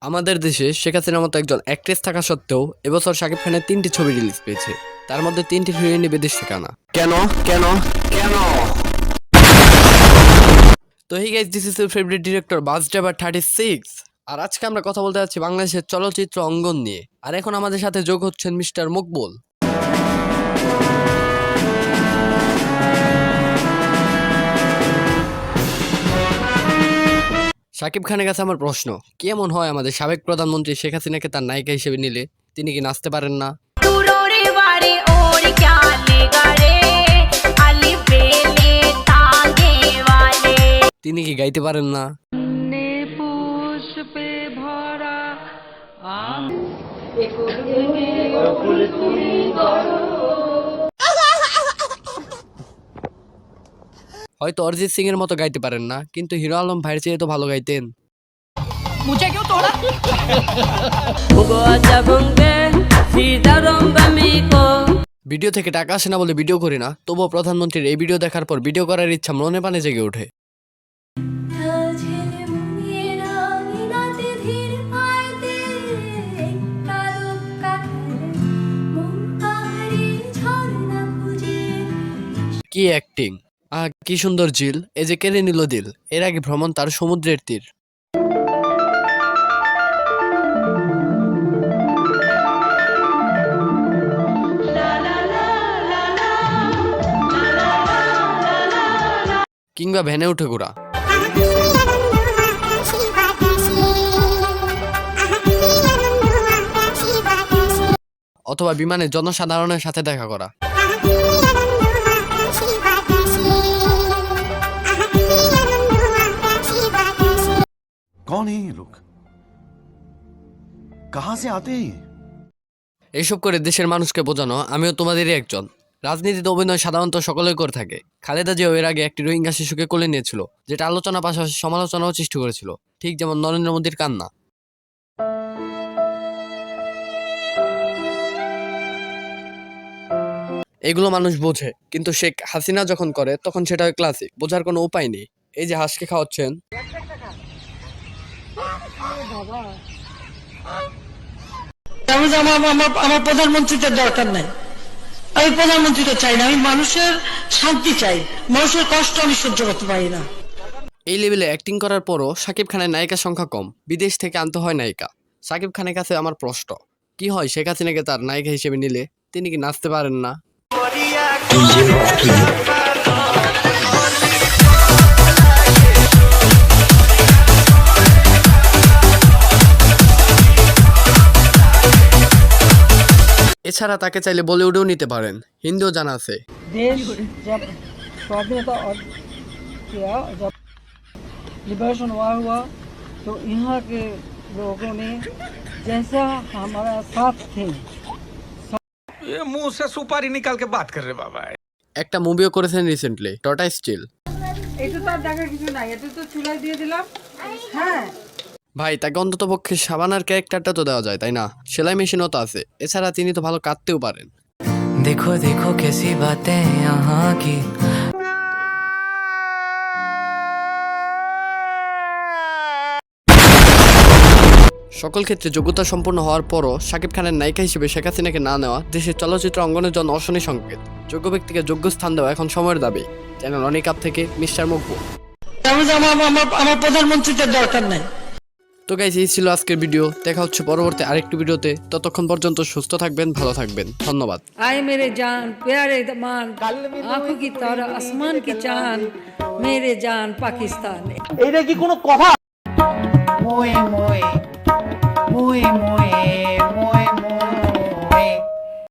আমাদের দেশে শেখ হাসিনার মতো একজন অ্যাক্ট্রেস থাকা সত্ত্বেও এবছর শাকিব খানের 3টি ছবি রিলিজ পেয়েছে। তার মধ্যে 3টি হিরোইনই বিদেশ থেকে আনা। কেন কেন কেন? তো hi guys, this is your favourite director bus driver 36। আর আজকে আমরা কথা বলতে যাচ্ছি বাংলাদেশের চলচ্চিত্র অঙ্গন নিয়ে। আর এখন আমাদের সাথে যোগ হচ্ছেন মিস্টার মকবুল। শাকিব খানের কাছে আমার প্রশ্ন, কেমন হয় আমাদের সাবেক প্রধানমন্ত্রী শেখ হাসিনাকে তার নায়িকা হিসেবে নিলে? তিনি কি নাচতে পারেন না? তিনি কি গাইতে পারেন না? হয়তো অরিজিৎ সিং এর মতো গাইতে পারেন না, কিন্তু হিরো আলম ভাইয়ের চেয়ে তো ভালো গাইতেন। ভিডিও থেকে টাকা আসে না বলে ভিডিও করি না, তবুও প্রধানমন্ত্রীর এই ভিডিও দেখার পর ভিডিও করার ইচ্ছা মনে প্রাণে জেগে ওঠে। কি অ্যাক্টিং, কি সুন্দর ঝিল, এই যে কেড়ে নিল দিল। এর আগে ভ্রমণ তার সমুদ্রের তীর। কিংবা ভ্যানে উঠে ঘোরা, অথবা বিমানে জনসাধারণের সাথে দেখা করা। कौन है ये लोग? कहां से आते हैं? এইসব করে দেশের মানুষকে বোঝানো আমিও তোমাদেরই একজন। রাজনীতিতে অভিনয় সাধারণত সকলেই করে থাকে। খালেদা জিয়াও এর আগে একটি রোহিঙ্গা শিশুকে কোলে নিয়েছিল, যেটা আলোচনা পাশাপাশি সমালোচনাও সৃষ্টি করেছিল, ঠিক যেমন নরেন্দ্র মোদীর কান্না। এগুলো মানুষ বোঝে, কিন্তু শেখ হাসিনা যখন করে তখন সেটা হয় ক্লাসিক। বোঝার কোনো উপায় নেই। এই যে হাঁসকে খাওয়াচ্ছেন, আমার প্রধানমন্ত্রীদের দরকার নাই। আমি প্রধানমন্ত্রীকে চাই না, আমি মানুষের শান্তি চাই। মানুষের কষ্ট আমি সহ্য করতে পারি না। এই লেভেলে অ্যাক্টিং করার পরও শাকিব খানের নায়িকার সংখ্যা কম, বিদেশ থেকে আনতে হয় নায়িকা। শাকিব খানের কাছে আমার প্রশ্ন, কি হয় শেখ হাসিনাকে তার নায়িকা হিসেবে নিলে? তিনি কি নাচতে পারেন না? এছাড়া তাকে চাইলে বলিউডেও নিতে পারেন, হিন্দিও জানা আছে। देश जब स्वाधीनता और किया, जब लिबरेशन हुआ तो यहाँ के लोगों ने जैसा हमारा साथ थे। ये मुंह से सुपारी निकाल के बात कर रहे बाबा। একটা মুভিও করেছেন রিসেন্টলি, টটা স্টিল। এটা তো আর দেখার কিছু নাই, এটা তো চুলাই দিয়ে দিলাম। হ্যাঁ ভাই, তাকে অন্তত পক্ষে সাবানার ক্যারেক্টারটা তো দেওয়া যায়, তাই না? সেলাই মেশিনও তো আছে। এছাড়া তিনি তো ভালো কাঁদতেও পারেন। देखो देखो कैसी बातें यहाँ की। সকল ক্ষেত্রে যোগ্যতা সম্পন্ন হওয়ার পরও শাকিব খানের নায়িকা হিসেবে শেখ হাসিনাকে না নেওয়া দেশের চলচ্চিত্র অঙ্গনের জন্য অশনি সংকেত। যোগ্য ব্যক্তিকে যোগ্য স্থান দেওয়া এখন সময়ের দাবি। চ্যানেল অনেক আপ থেকে মিস্টার মকবুল। আমার প্রধানমন্ত্রীদের দরকার নাই। তো গাইস, এই ছিল আজকের ভিডিও। দেখা হচ্ছে পরবর্তী আরেকটি ভিডিওতে। ততক্ষণ পর্যন্ত সুস্থ থাকবেন, ভালো থাকবেন। ধন্যবাদ। आए मेरे जान प्यारे दमान, आंखों की तारा आसमान की चांद, मेरे जान पाकिस्तान। এইটা কি কোনো কথা? মোয়ে মোয়ে